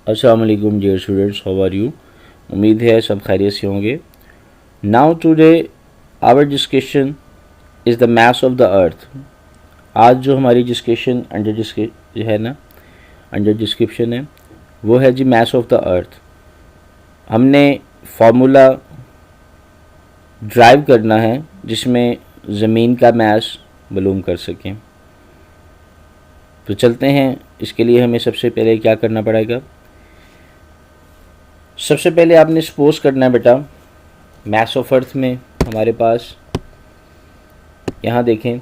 अस्सलाम वालेकुम dear students, how are you. उम्मीद है सब खैरियत से होंगे। Now today our discussion is the mass of the earth. आज जो हमारी डिस्कशन अंडर डिस्क्रिप्शन है वो है जी मास ऑफ द अर्थ। हमने फार्मूला ड्राइव करना है जिसमें ज़मीन का मास मालूम कर सकें। तो चलते हैं। इसके लिए हमें सबसे पहले क्या करना पड़ेगा। सबसे पहले आपने सपोज करना है बेटा, मास ऑफ अर्थ में हमारे पास यहाँ देखें,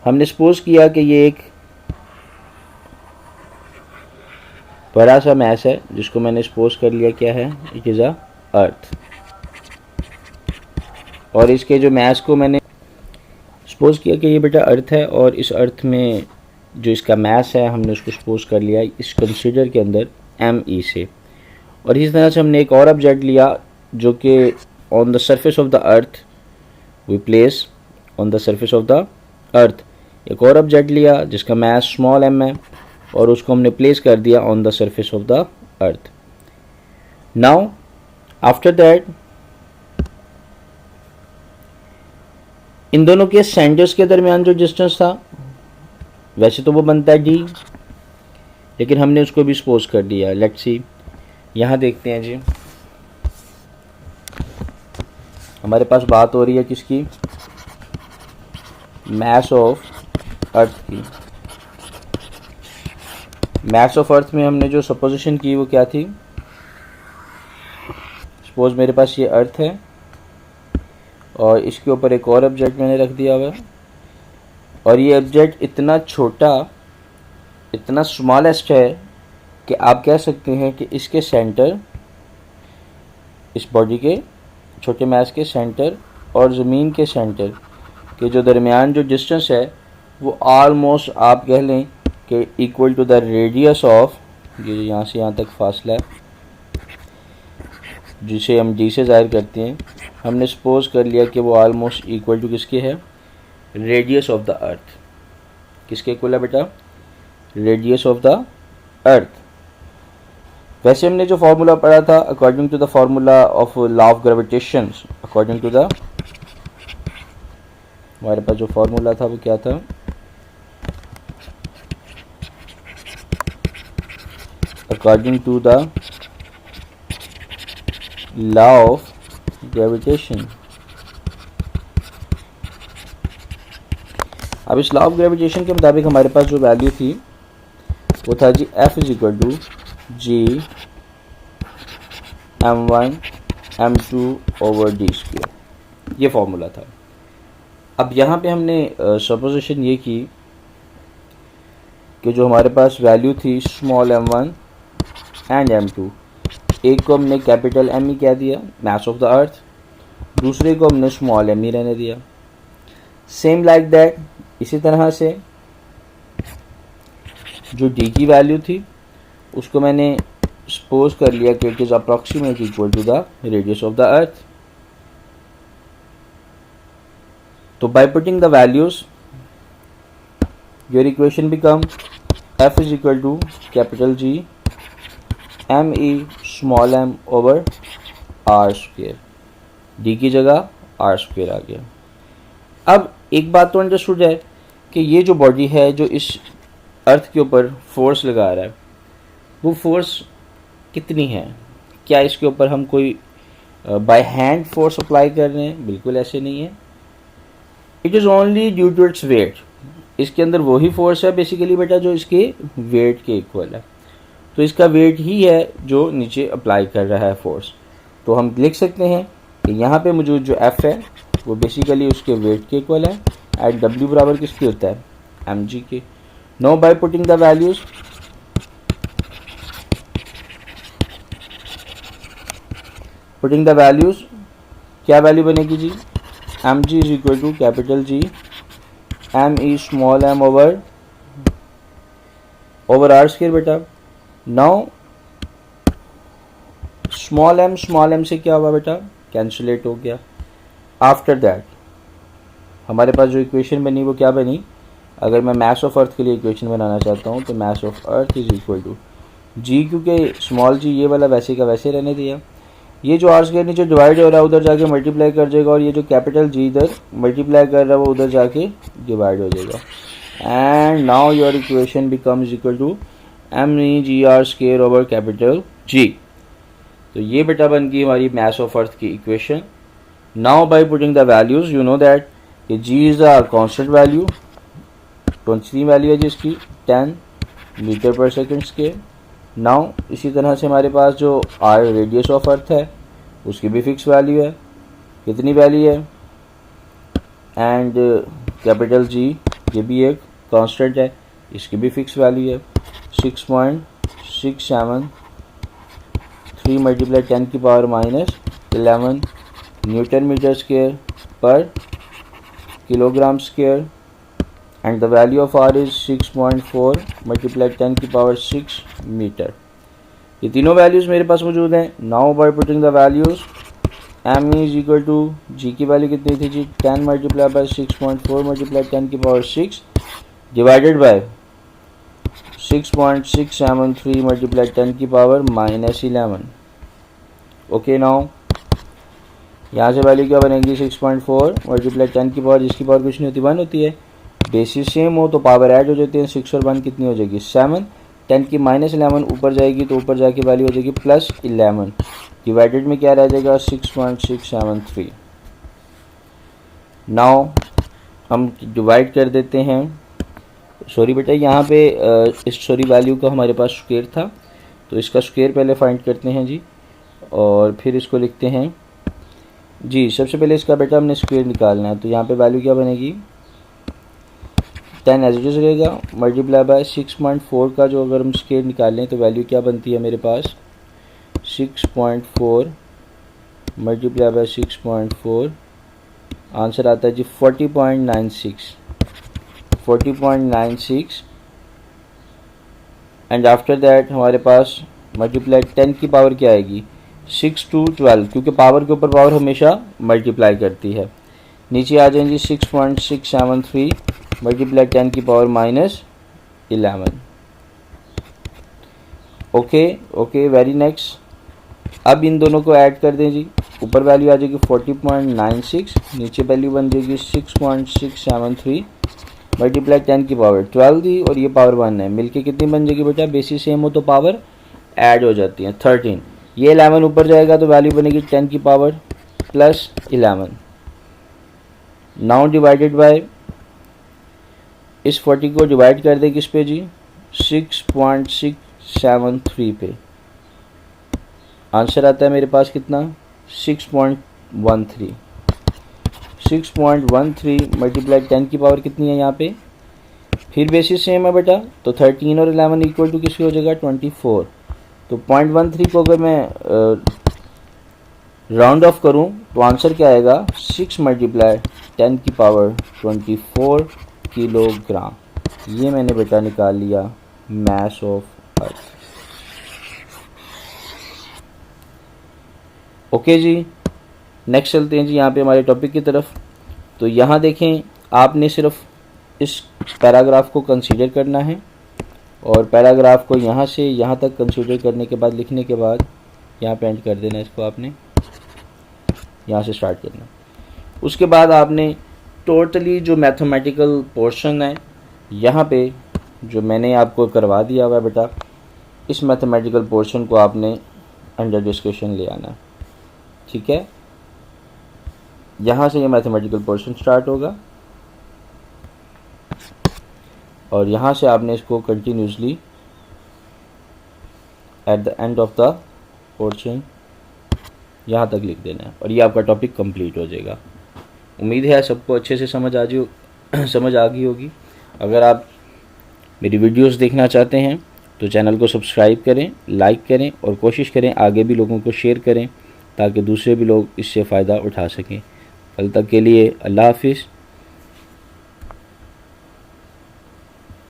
हमने सपोज किया कि ये एक बड़ा सा मास है जिसको मैंने सपोज कर लिया क्या है, इट इज़ अ अर्थ। और इसके जो मास को मैंने सपोज किया कि ये बेटा अर्थ है, और इस अर्थ में जो इसका मास है हमने उसको सपोज कर लिया इस कंसीडर के अंदर ME से। और इस तरह से हमने एक और ऑब्जेक्ट लिया जो कि on the surface of the earth we place on the surface of the earth. एक और ऑब्जेक्ट लिया जिसका मास स्मॉल m है और उसको हमने प्लेस कर दिया on the surface of the earth. Now after that in दोनों के सेंटर्स के दरमियान जो डिस्टेंस था वैसे तो वो बनता है d, लेकिन हमने उसको भी सपोज कर दिया। लेट्स सी, यहाँ देखते हैं जी, हमारे पास बात हो रही है किसकी, मास ऑफ अर्थ की। मास ऑफ अर्थ में हमने जो सपोजिशन की वो क्या थी। सपोज मेरे पास ये अर्थ है और इसके ऊपर एक और ऑब्जेक्ट मैंने रख दिया हुआ है, और ये ऑब्जेक्ट इतना छोटा, इतना स्मॉलेस्ट है कि आप कह सकते हैं कि इसके सेंटर, इस बॉडी के छोटे मास के सेंटर और ज़मीन के सेंटर के जो दरमियान जो डिस्टेंस है वो ऑलमोस्ट आप कह लें कि equal to the radius of, ये यहाँ से यहाँ तक फासला है जिसे हम d से ज़ाहिर करते हैं, हमने सपोज कर लिया कि वो ऑलमोस्ट इक्वल टू किसके है, रेडियस ऑफ द अर्थ। किसके इक्वल है बेटा, रेडियस ऑफ द अर्थ। वैसे हमने जो फार्मूला पढ़ा था according to the formula of law of gravitation, according to the, हमारे पास जो फार्मूला था वो क्या था, according to the law of gravitation. अब इस लॉ ऑफ ग्रेविटेशन के मुताबिक हमारे पास जो वैल्यू थी वो था जी F is equal to G m1 m2 over d square, ये फॉर्मूला था। अब यहाँ पे हमने सपोजिशन ये की कि जो हमारे पास वैल्यू थी स्मॉल m1 एंड m2, एक को हमने कैपिटल ME कह दिया मास ऑफ द अर्थ, दूसरे को हमने स्मॉल ME रहने दिया। सेम लाइक दैट, इसी तरह से जो d की वैल्यू थी उसको मैंने सपोज कर लिया कि it is approximate equal to the radius of the earth. तो by putting the values your equation become F is equal to capital G ME small m over r square, d की जगह r square आ गया। अब एक बात तो understood है कि ये जो बॉडी है जो इस अर्थ के ऊपर फोर्स लगा रहा है वो फोर्स कितनी है, क्या इसके ऊपर हम कोई बाय हैंड फोर्स अप्लाई कर रहे हैं, बिल्कुल ऐसे नहीं है। It is only due to its weight. इसके अंदर वही फोर्स है बेसिकली बेटा जो इसके वेट के इक्वल है, तो इसका वेट ही है जो नीचे अप्लाई कर रहा है फोर्स। तो हम लिख सकते हैं कि यहाँ पे मौजूद जो F है वो बेसिकली उसके वेट के इक्वल है, एट W बराबर किसके होता है, mg के। Now by putting the values, putting the values, क्या वैल्यू बनेगी g, mg is equal to capital G ME small m over r square बेटा। नाउ स्मॉल m से क्या हुआ बेटा, कैंसलेट हो गया। आफ्टर दैट हमारे पास जो इक्वेशन बनी वो क्या बनी, अगर मैं मास ऑफ अर्थ के लिए इक्वेशन बनाना चाहता हूँ तो mass of earth is equal to G क्योंकि स्मॉल जी ये वाला वैसे का वैसे रहने दिया। ये जो आर स्क्वायर नीचे डिवाइड हो रहा है उधर जाके मल्टीप्लाई कर जाएगा और ये जो कैपिटल जी इधर मल्टीप्लाई कर रहा है वो उधर जाके डिवाइड हो जाएगा। And now your equation becomes equal to M E g r square over capital G. तो ये बेटा बन गई हमारी मास ऑफ अर्थ की equation. Now by putting the values you know that कि G is the constant value, 23 value है जिसकी 10 मीटर पर सेकेंड स्क्वायर। नाउ इसी तरह से हमारे पास जो आर रेडियस ऑफ अर्थ है उसकी भी फिक्स वैल्यू है, कितनी वैल्यू है, एंड कैपिटल जी ये भी एक कांस्टेंट है, इसकी भी फिक्स वैल्यू है 6.673 मल्टीप्लाई 10 की पावर -11 न्यूटन मीटर स्क्वायर पर kilogram square and the value of r is 6.4 multiplied 10 की पावर 6 मीटर। ये तीनों वैल्यूज़ मेरे पास मौजूद हैं। Now by putting the values m is equal to g की वैल्यू कितनी थी जी 10 मल्टीप्लाई बाय 6.4 मल्टीप्लाई 10 की पावर 6 डिवाइडेड बाय 6.673 मल्टीप्लाई 10 की पावर -11। ओके नाउ यहाँ से वैल्यू क्या बनेगी 6.4 मल्टीप्लाई 10 की पावर, जिसकी पावर कुछ नहीं होती 1 होती है। बेसिस सेम हो तो पावर ऐड हो जाती है, 6 और 1 कितनी हो जाएगी 7, 10 की -11 ऊपर जाएगी तो ऊपर जाके वैल्यू हो जाएगी +11 डिवाइडेड में क्या रह जाएगा 6.673। नाउ हम डिवाइड कर देते हैं, सॉरी बेटा यहाँ पे इस सॉरी वैल्यू का हमारे पास स्क्वायर था तो इसका स्क्वायर पहले फाइंड करते हैं जी और फिर इसको लिखते हैं जी। सबसे पहले इसका बेटा हमने स्क्वायर निकालना है तो यहाँ पे वैल्यू क्या बनेगी 10 एज इट इज रहेगा मल्टीप्लाई बाय 6.4 का जो अगर हम स्क्वायर निकालें तो वैल्यू क्या बनती है मेरे पास 6.4 मल्टीप्लाई बाय 6.4 आंसर आता है जी 40.96 एंड आफ्टर दैट हमारे पास मल्टीप्लाई 10 की पावर क्या आएगी 6 to 12 क्योंकि पावर के ऊपर पावर हमेशा मल्टीप्लाई करती है। नीचे आ जाएंगे 6.673 मल्टीप्लाई 10 की पावर -11। Okay very next. अब इन दोनों को ऐड कर दें जी, ऊपर वैल्यू आ जाएगी 40.96, नीचे वैल्यू बन जाएगी 6.673 मल्टीप्लाई 10 की पावर 12 दी और ये पावर 1 है, मिलके कितनी बन जाएगी बेटा बेसिस सेम हो तो पावर ऐड हो जाती है 13। ये 11 ऊपर जाएगा तो वैल्यू बनेगी 10 की पावर +11। नाउ डिवाइडेड बाय इस 40 को डिवाइड कर दे किस पे जी 6.673 पे, आंसर आता है मेरे पास कितना 6.13 मल्टीप्लाई 10 की पावर कितनी है यहाँ पे, फिर बेसिस सेम है बेटा तो 13 और 11 इक्वल टू किसकी हो जाएगा 24। तो 0.13 को अगर मैं राउंड ऑफ करूँ तो आंसर क्या आएगा 6 मल्टीप्लाई 10 की पावर 24 किलोग्राम। ये मैंने बेटा निकाल लिया मास ऑफ अर्थ। ओके जी नेक्स्ट चलते हैं जी यहाँ पे हमारे टॉपिक की तरफ। तो यहाँ देखें आपने सिर्फ इस पैराग्राफ को कंसीडर करना है और पैराग्राफ को यहाँ से यहाँ तक कंसीडर करने के बाद लिखने के बाद यहाँ पे एंड कर देना, इसको आपने यहाँ से स्टार्ट करना। उसके बाद आपने टोटली जो मैथमेटिकल पोर्शन है यहाँ पे जो मैंने आपको करवा दिया हुआ है बेटा, इस मैथमेटिकल पोर्शन को आपने अंडर डिस्कशन ले आना, ठीक है। यहाँ से ये मैथमेटिकल पोर्शन स्टार्ट होगा और यहाँ से आपने इसको continuously at the end of the portion यहाँ तक लिख देना है और ये आपका टॉपिक कंप्लीट हो जाएगा। उम्मीद है सबको अच्छे से समझ आ गई होगी। अगर आप मेरी वीडियोस देखना चाहते हैं तो चैनल को सब्सक्राइब करें, लाइक करें और कोशिश करें आगे भी लोगों को शेयर करें ताकि दूसरे भी लोग इससे फ़ायदा उठा सकें। कल तक के लिए अल्लाह हाफिज़।